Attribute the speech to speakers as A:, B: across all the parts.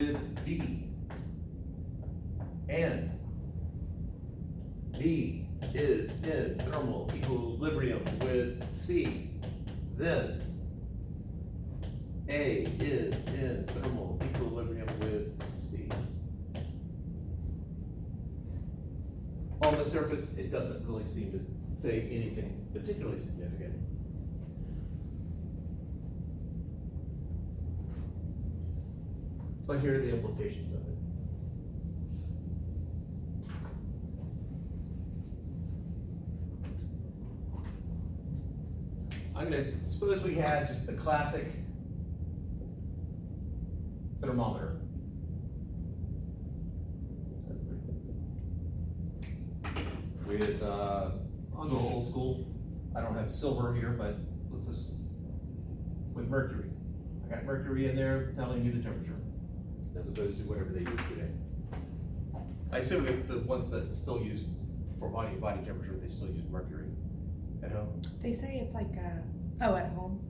A: with B, and B is in thermal equilibrium with C, then A is in thermal equilibrium with C. On the surface, it doesn't really seem to say anything particularly significant. But here are the implications of it. I'm going to suppose we had just the classic thermometer. With, I'll go old school. I don't have silver here, but let's just, with mercury. I got mercury in there telling you the temperature, as opposed to whatever they use today. I assume that the ones that still use for body temperature, they still use mercury at home.
B: They say it's like at home.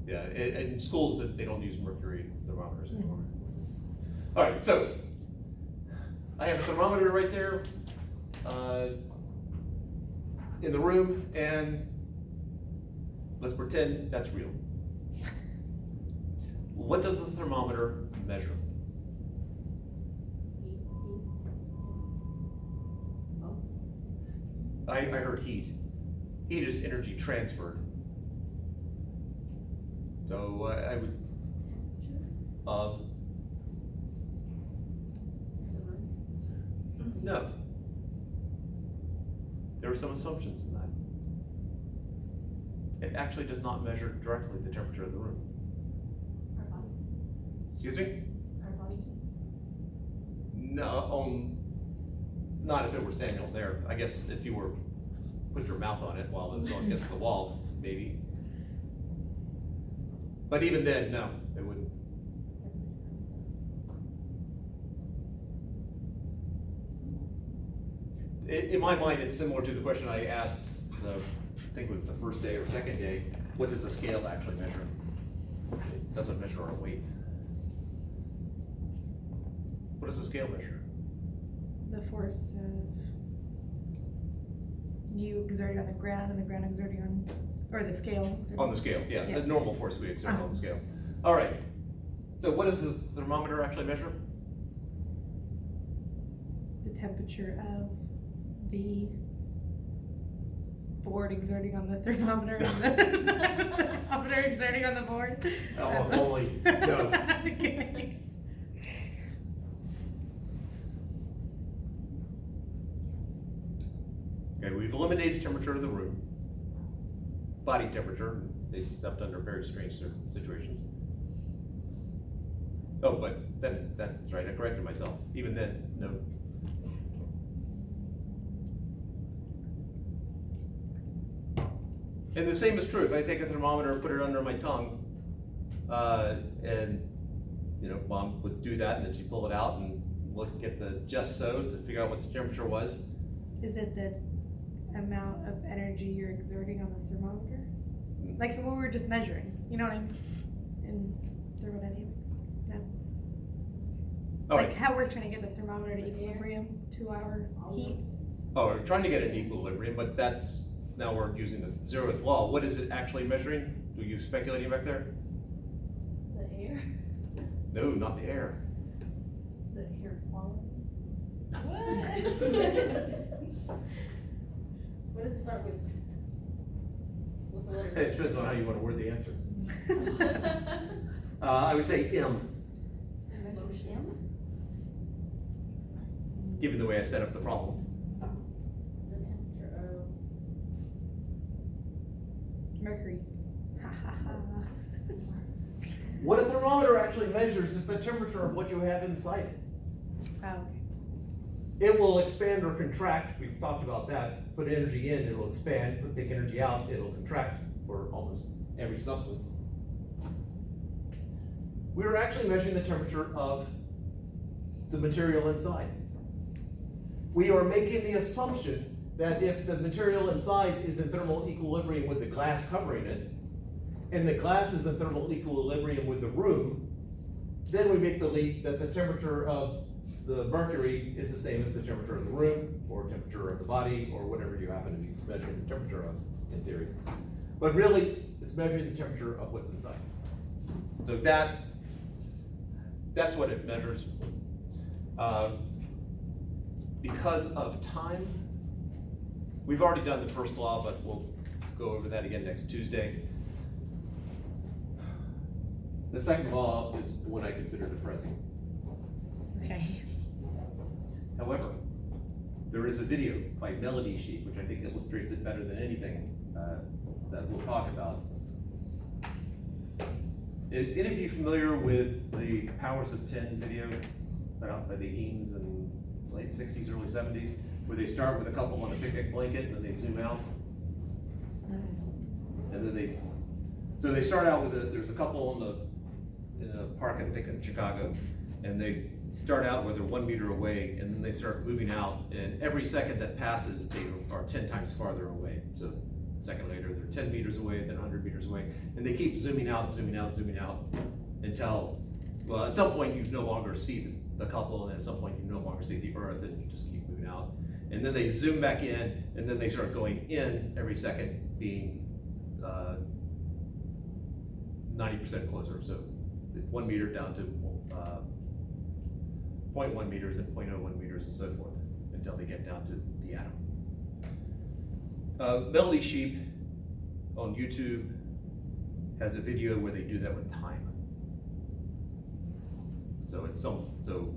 A: Yeah, in schools that they don't use mercury thermometers anymore. All right, so I have a thermometer right there in the room, and let's pretend that's real. What does the thermometer measure? I heard heat. Heat is energy transferred. So I would, no. There are some assumptions in that. It actually does not measure directly the temperature of the room.
C: Our body.
A: Excuse me?
C: Our body.
A: No, not if it were standing on there. I guess if you were, put your mouth on it while it was on against the wall, maybe. But even then, no, it wouldn't. In my mind, it's similar to the question I asked, I think it was the first day or second day, what does a scale actually measure? It doesn't measure our weight. What does a scale measure?
B: The force of you exerting on the ground and the ground exerting on, or the scale.
A: On the scale, yeah,
B: Yeah.
A: the normal force we exert on the scale. All right, so what does the thermometer actually measure?
B: The temperature of the board exerting on the thermometer and the thermometer exerting on the board.
A: Oh, if only, no.
B: Okay.
A: Okay, we've eliminated temperature of the room, body temperature, except under very strange situations. Oh, but that's right, I corrected myself. Even then, no. And the same is true, if I take a thermometer and put it under my tongue, and, you know, Mom would do that, and then she'd pull it out and look at the just so to figure out what the temperature was.
B: Is it the amount of energy you're exerting on the thermometer? Like what we were just measuring, you know what I mean? In thermodynamics. No.
A: All
B: Like
A: right.
B: how we're trying to get the thermometer to equilibrium to our heat.
A: Oh, we're trying to get an equilibrium, but that's, now we're using the zeroth law. What is it actually measuring? Were you speculating back there?
C: The air.
A: No, not the air.
C: The air quality. What? What does it start with? What's the letter?
A: It depends on how you want to word the answer. I would say M,
C: Motion.
A: given the way I set up the problem.
C: The temperature of.
B: Mercury. Ha ha ha.
A: What a thermometer actually measures is the temperature of what you have inside it.
B: Oh, okay.
A: It will expand or contract, we've talked about that. Put energy in, it'll expand. Put take energy out, it'll contract for almost every substance. We were actually measuring the temperature of the material inside. We are making the assumption that if the material inside is in thermal equilibrium with the glass covering it, and the glass is in thermal equilibrium with the room, then we make the leap that the temperature of the mercury is the same as the temperature of the room, or temperature of the body, or whatever you happen to be measuring the temperature of, in theory. But really, it's measuring the temperature of what's inside. So that's what it measures. Because of time, we've already done the first law, but we'll go over that again next Tuesday. The second law is the one I consider depressing.
B: Okay.
A: However, there is a video by Melody Sheep, which I think illustrates it better than anything that we'll talk about. Any of you familiar with the Powers of 10 video put out by the Eames in late 60s, early 70s, where they start with a couple on a picnic blanket and then they zoom out? And then so they start out with there's a couple in a park, I think in Chicago, and they start out where they're 1 meter away, and then they start moving out, and every second that passes, they are 10 times farther away. So a second later, they're 10 meters away, then 100 meters away, and they keep zooming out, zooming out, zooming out, until, well, at some point you no longer see the couple, and then at some point you no longer see the Earth, and you just keep moving out. And then they zoom back in, and then they start going in every second, being 90% closer. So 1 meter down to 0.1 meters and 0.01 meters and so forth, until they get down to the atom. Melody Sheep on YouTube has a video where they do that with time. So so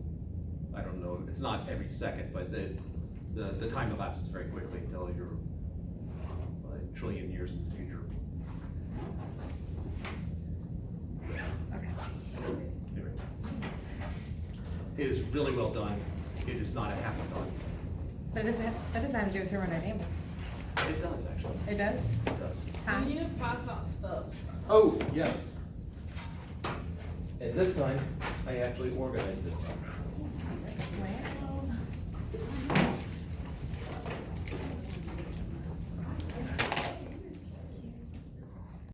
A: I don't know, it's not every second, but the time elapses very quickly until you're a trillion years in the future.
B: Okay.
A: Anyway. It is really well done. It is not a hackathon.
B: But that doesn't have to do with thermodynamics.
A: It does, actually.
B: It does?
A: It does.
B: Huh?
C: You need to pass out stuff.
A: Oh, yes. And this time, I actually organized it.